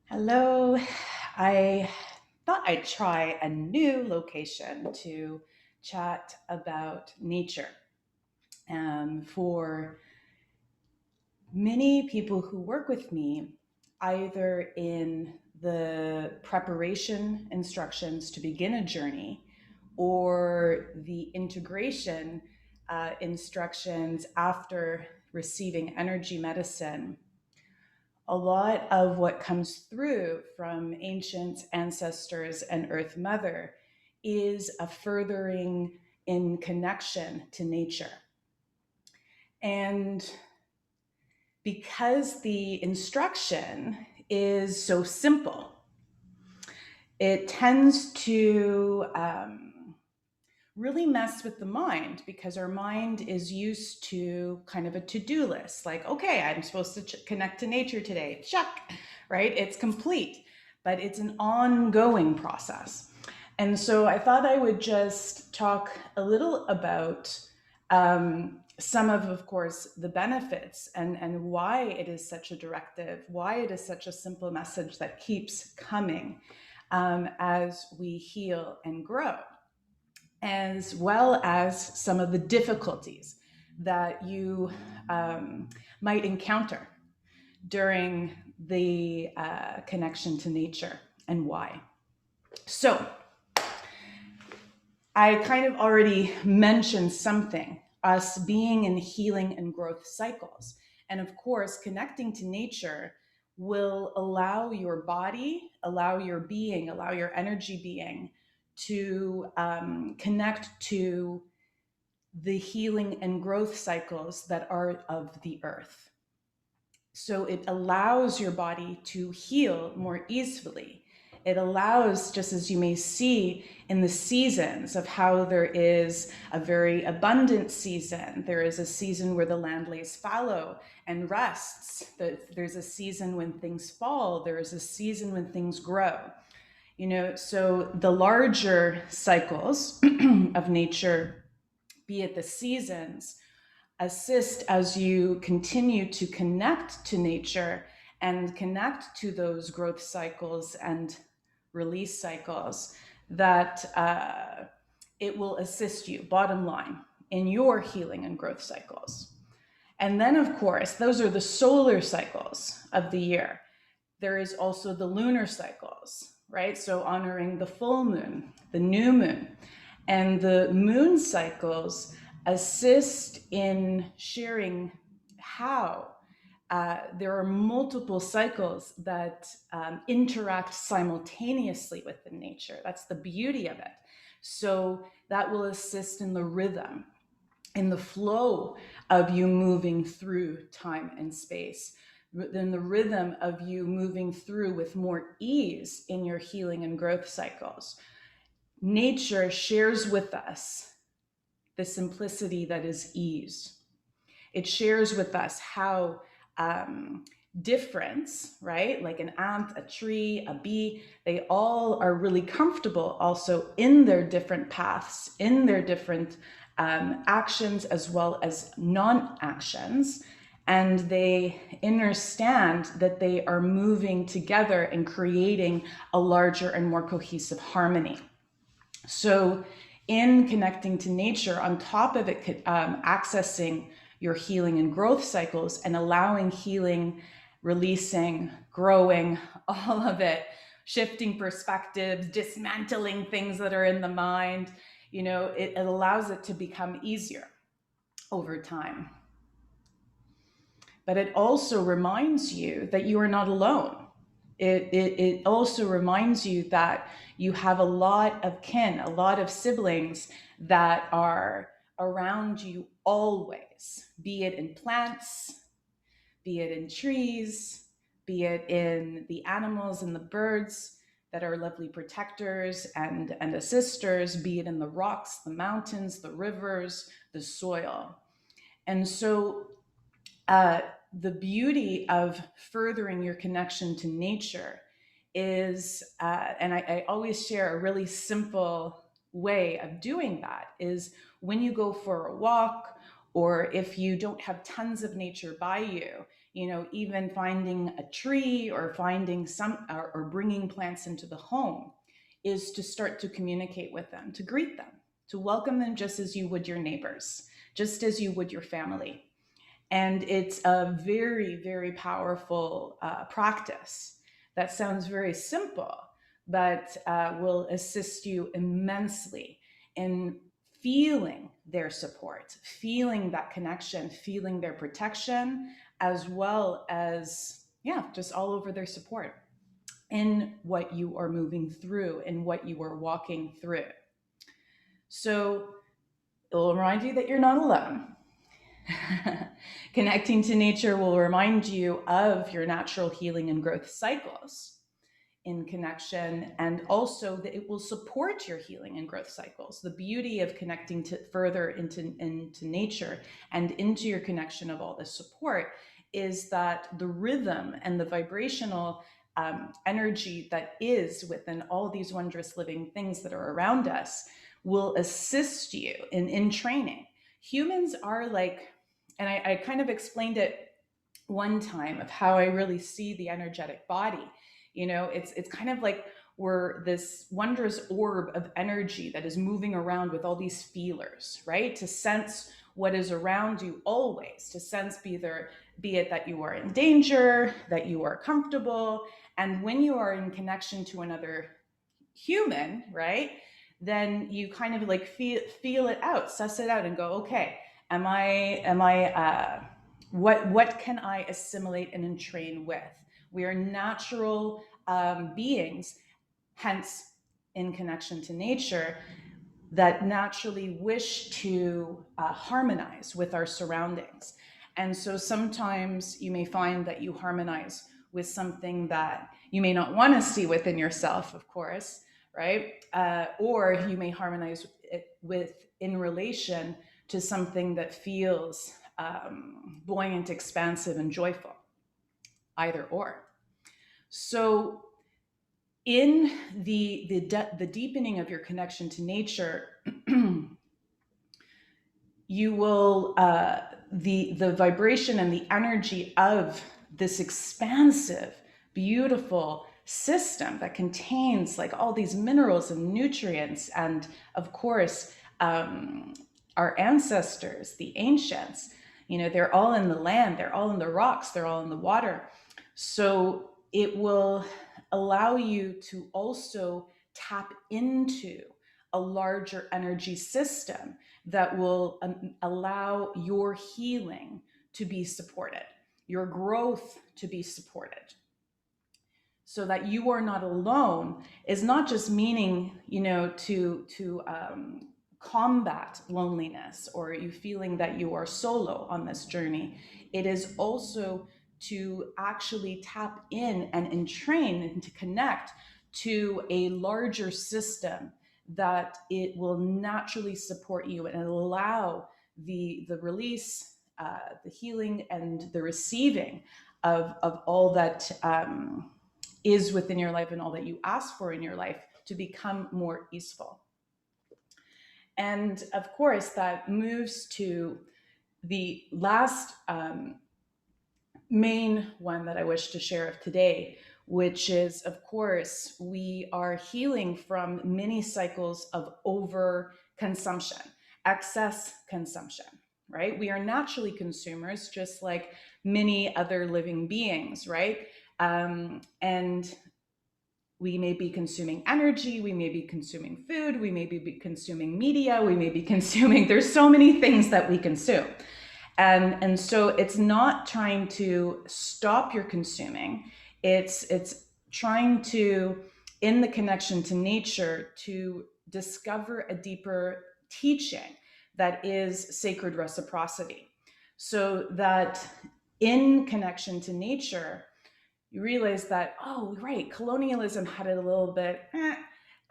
Hello. I thought I'd try a new location to chat about nature. For many people who work with me, either in the preparation instructions to begin a journey or the integration instructions after receiving energy medicine, a lot of what comes through from ancient ancestors and Earth Mother is a furthering in connection to nature. And because the instruction is so simple, it tends to really mess with the mind because our mind is used to kind of a to-do list, like, okay, I'm supposed to connect to nature today, check, right? It's complete, but it's an ongoing process. And so I thought I would just talk a little about some of course, the benefits and why it is such a directive, why it is such a simple message that keeps coming as we heal and grow, as well as some of the difficulties that you might encounter during the connection to nature and why. So, I kind of already mentioned something, us being in healing and growth cycles. And of course, connecting to nature will allow your body, allow your being, allow your energy being to connect to the healing and growth cycles that are of the earth. So it allows your body to heal more easily. It allows, just as you may see in the seasons, of how there is a very abundant season. There is a season where the land lays fallow and rests. There's a season when things fall. There is a season when things grow. So the larger cycles of nature, be it the seasons, assist as you continue to connect to nature and connect to those growth cycles and release cycles, that it will assist you, bottom line, in your healing and growth cycles. And then, of course, those are the solar cycles of the year. There is also the lunar cycles, right? So honoring the full moon, the new moon, and the moon cycles assist in sharing how there are multiple cycles that interact simultaneously within nature. That's the beauty of it. So that will assist in the rhythm, in the flow of you moving through time and space, then the rhythm of you moving through with more ease in your healing and growth cycles. Nature shares with us the simplicity that is ease. It shares with us how difference, right? Like an ant, a tree, a bee, they all are really comfortable also in their different paths, in their different actions as well as non-actions. And they understand that they are moving together and creating a larger and more cohesive harmony. So in connecting to nature, on top of it, accessing your healing and growth cycles and allowing healing, releasing, growing, all of it, shifting perspectives, dismantling things that are in the mind, it allows it to become easier over time. But it also reminds you that you are not alone. It also reminds you that you have a lot of kin, a lot of siblings that are around you always, be it in plants, be it in trees, be it in the animals and the birds that are lovely protectors and assisters, be it in the rocks, the mountains, the rivers, the soil. And so the beauty of furthering your connection to nature is, and I always share a really simple way of doing that, is when you go for a walk, or if you don't have tons of nature by you, even finding a tree or finding or bringing plants into the home is to start to communicate with them, to greet them, to welcome them just as you would your neighbors, just as you would your family. And it's a very, very powerful practice that sounds very simple, but will assist you immensely in feeling their support, feeling that connection, feeling their protection, as well as, yeah, just all over their support in what you are moving through and what you are walking through. So it will remind you that you're not alone. Connecting to nature will remind you of your natural healing and growth cycles in connection, and also that it will support your healing and growth cycles. The beauty of connecting to further into nature and into your connection of all this support is that the rhythm and the vibrational energy that is within all these wondrous living things that are around us will assist you in training. Humans are like, and I kind of explained it one time of how I really see the energetic body. It's kind of like we're this wondrous orb of energy that is moving around with all these feelers, right? To sense what is around you always, to sense be it that you are in danger, that you are comfortable. And when you are in connection to another human, right? Then you kind of like feel it out, suss it out, and go, okay, what can I assimilate and entrain with? We are natural beings, hence in connection to nature, that naturally wish to harmonize with our surroundings. And so sometimes you may find that you harmonize with something that you may not want to see within yourself, of course, right? Or you may harmonize it with in relation to something that feels buoyant, expansive, and joyful, either or. So in the deepening of your connection to nature, you will the vibration and the energy of this expansive, beautiful system that contains like all these minerals and nutrients, and of course our ancestors, the ancients, they're all in the land, they're all in the rocks, they're all in the water. So it will allow you to also tap into a larger energy system that will allow your healing to be supported, your growth to be supported, so that you are not alone. Is not just meaning, to combat loneliness or you feeling that you are solo on this journey. It is also to actually tap in and entrain and to connect to a larger system that it will naturally support you and allow the release, the healing, and the receiving of all that is within your life and all that you ask for in your life to become more easeful. And of course, that moves to the last main one that I wish to share of today, which is, of course, we are healing from many cycles of over consumption, excess consumption, right? We are naturally consumers, just like many other living beings, right? And we may be consuming energy, we may be consuming food, we may be consuming media, we may be consuming, there's so many things that we consume. And so it's not trying to stop your consuming. It's trying to, in the connection to nature, to discover a deeper teaching that is sacred reciprocity. So that in connection to nature, you realize that, oh, right, colonialism had it a little bit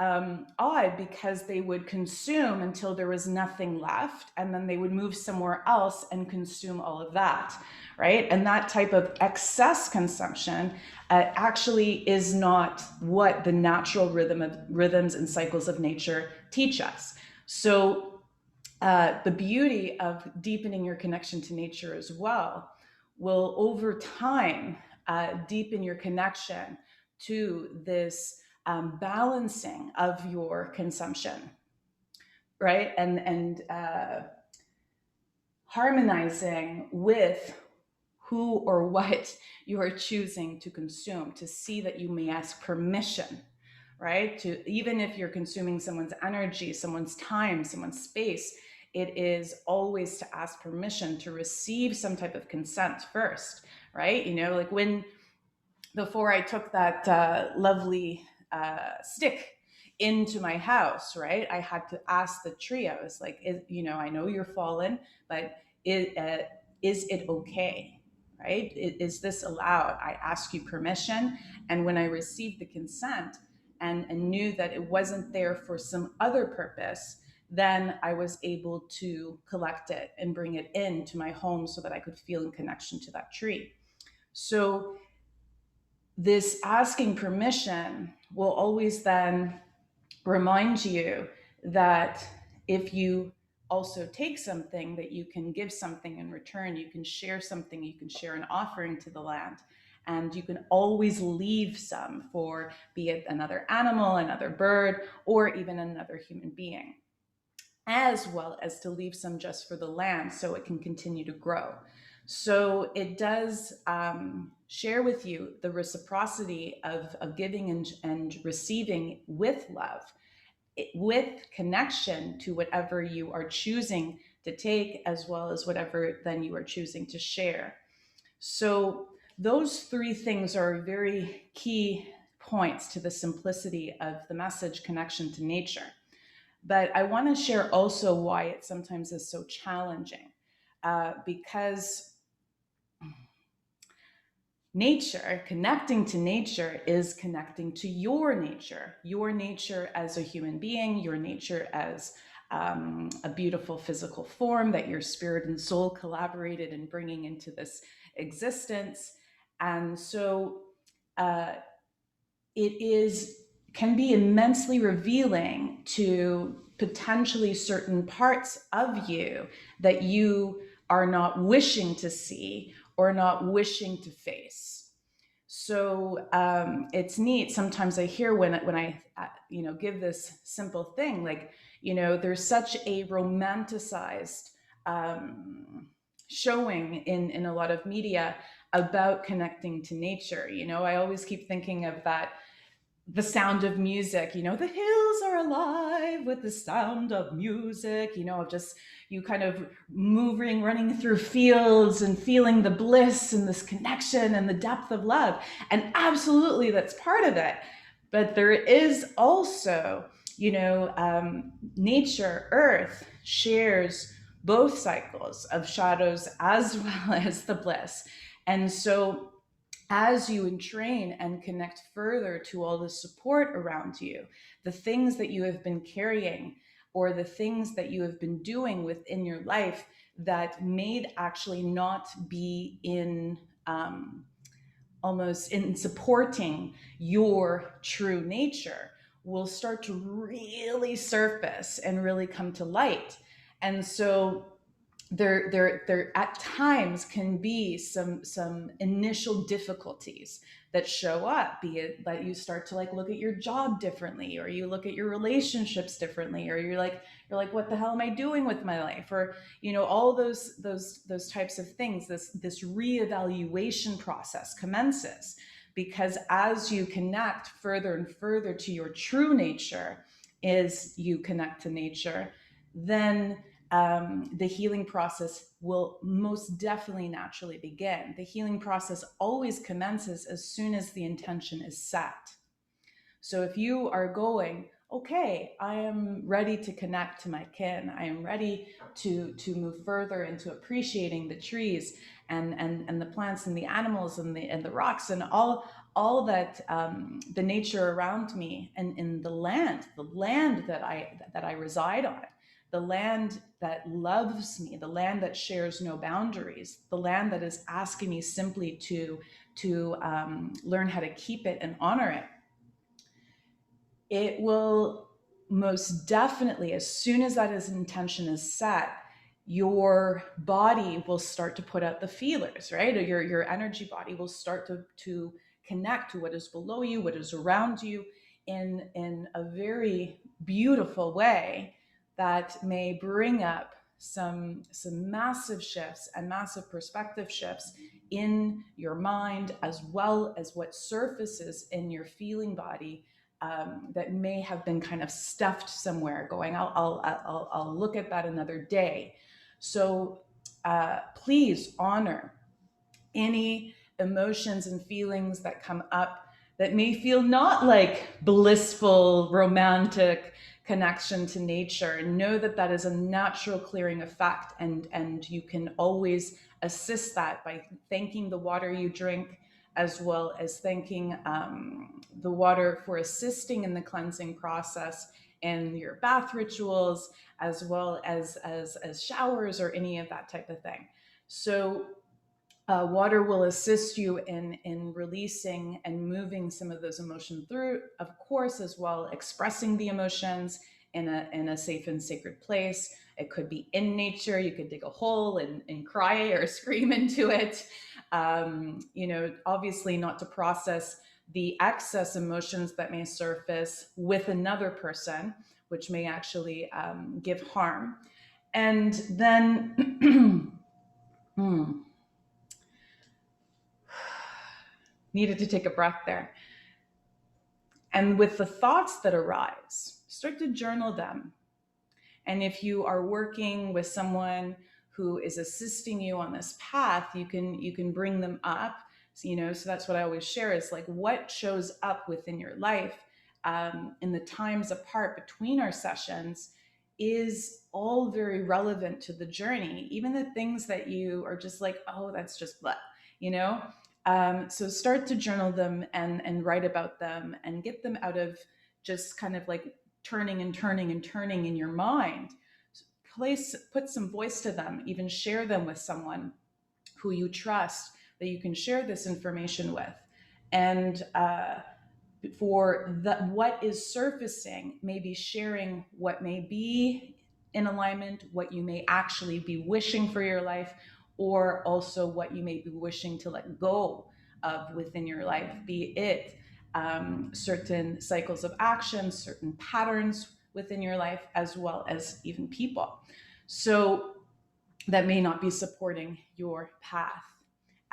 odd, because they would consume until there was nothing left, and then they would move somewhere else and consume all of that, right? And that type of excess consumption actually is not what the natural rhythms and cycles of nature teach us. So the beauty of deepening your connection to nature as well will over time deepen your connection to this balancing of your consumption, right? And harmonizing with who or what you are choosing to consume, to see that you may ask permission, right? To, even if you're consuming someone's energy, someone's time, someone's space, it is always to ask permission, to receive some type of consent first, right? You know, like when, before I took that lovely stick into my house, right? I had to ask the tree. I was like, you know, I know you're fallen, but is it okay? Right? Is this allowed? I ask you permission. And when I received the consent and knew that it wasn't there for some other purpose, then I was able to collect it and bring it into my home so that I could feel in connection to that tree. So this asking permission will always then remind you that if you also take something, that you can give something in return, you can share something, you can share an offering to the land, and you can always leave some for, be it another animal, another bird, or even another human being, as well as to leave some just for the land so it can continue to grow. So it does share with you the reciprocity of giving and receiving with love, with connection to whatever you are choosing to take, as well as whatever then you are choosing to share. So those three things are very key points to the simplicity of the message, connection to nature. But I want to share also why it sometimes is so challenging, because nature, connecting to nature, is connecting to your nature as a human being, your nature as a beautiful physical form that your spirit and soul collaborated in bringing into this existence. And so it is, can be immensely revealing to potentially certain parts of you that you are not wishing to see or not wishing to face. So it's neat. Sometimes I hear when I give this simple thing, like, there's such a romanticized showing in a lot of media about connecting to nature. I always keep thinking of that, the sound of music, the hills are alive with the sound of music, of just you kind of moving, running through fields and feeling the bliss and this connection and the depth of love. And absolutely, that's part of it. But there is also, nature, earth shares both cycles of shadows as well as the bliss. And so as you entrain and connect further to all the support around you, the things that you have been carrying or the things that you have been doing within your life that may actually not be in almost in supporting your true nature, will start to really surface and really come to light. And so there at times can be some initial difficulties that show up, be it that you start to like look at your job differently, or you look at your relationships differently, or you're like, what the hell am I doing with my life, or all those types of things. This reevaluation process commences, because as you connect further and further to your true nature, is you connect to nature, then the healing process will most definitely naturally begin. The healing process always commences as soon as the intention is set. So if you are going, okay, I am ready to connect to my kin, I am ready to move further into appreciating the trees and the plants and the animals and the rocks and all that, the nature around me, and in the land that I reside on, the land that loves me, the land that shares no boundaries, the land that is asking me simply to learn how to keep it and honor it. It will most definitely, as soon as that is intention is set, your body will start to put out the feelers, right? Or your energy body will start to connect to what is below you, what is around you in a very beautiful way that may bring up some massive shifts and massive perspective shifts in your mind, as well as what surfaces in your feeling body, that may have been kind of stuffed somewhere going, I'll look at that another day. So please honor any emotions and feelings that come up that may feel not like blissful, romantic connection to nature. Know that that is a natural clearing effect, and you can always assist that by thanking the water you drink, as well as thanking the water for assisting in the cleansing process in your bath rituals, as well as showers or any of that type of thing. So water will assist you in releasing and moving some of those emotions through, of course, as well expressing the emotions in a safe and sacred place. It could be in nature. You could dig a hole and cry or scream into it. Obviously not to process the excess emotions that may surface with another person, which may actually give harm. And then needed to take a breath there. And with the thoughts that arise, start to journal them. And if you are working with someone who is assisting you on this path, you can bring them up. So that's what I always share, is like what shows up within your life in the times apart between our sessions is all very relevant to the journey. Even the things that you are just like, oh, that's just blah, you know. So start to journal them and write about them and get them out of just kind of like turning and turning and turning in your mind. Put some voice to them, even share them with someone who you trust that you can share this information with. And for what is surfacing, maybe sharing what may be in alignment, what you may actually be wishing for your life, or also what you may be wishing to let go of within your life, be it certain cycles of action, certain patterns within your life, as well as even people. So that may not be supporting your path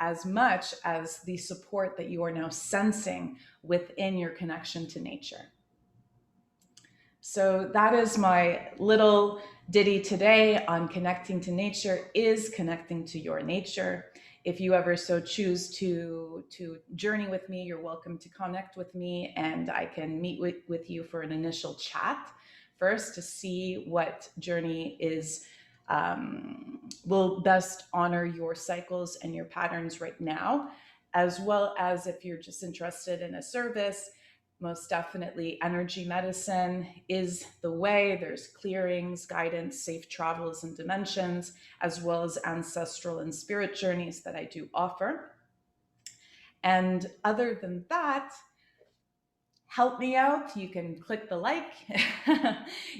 as much as the support that you are now sensing within your connection to nature. So that is my little ditty today on connecting to nature, is connecting to your nature. If you ever so choose to journey with me, you're welcome to connect with me, and I can meet with you for an initial chat first to see what journey will best honor your cycles and your patterns right now, as well as if you're just interested in a service. Most definitely, energy medicine is the way. There's clearings, guidance, safe travels and dimensions, as well as ancestral and spirit journeys that I do offer. And other than that, help me out. You can click the like,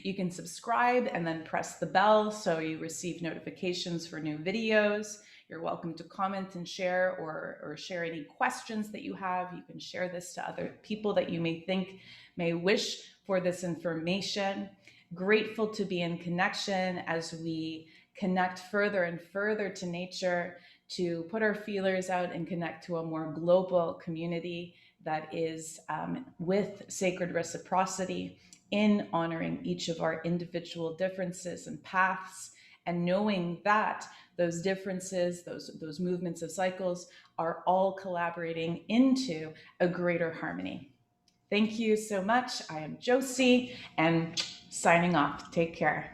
you can subscribe, and then press the bell so you receive notifications for new videos. You're welcome to comment and share, or share any questions that you have. You can share this to other people that you may think may wish for this information. Grateful to be in connection as we connect further and further to nature, to put our feelers out and connect to a more global community that is with sacred reciprocity, in honoring each of our individual differences and paths, and knowing that those differences, those movements of cycles, are all collaborating into a greater harmony. Thank you so much. I am Josie, and signing off. Take care.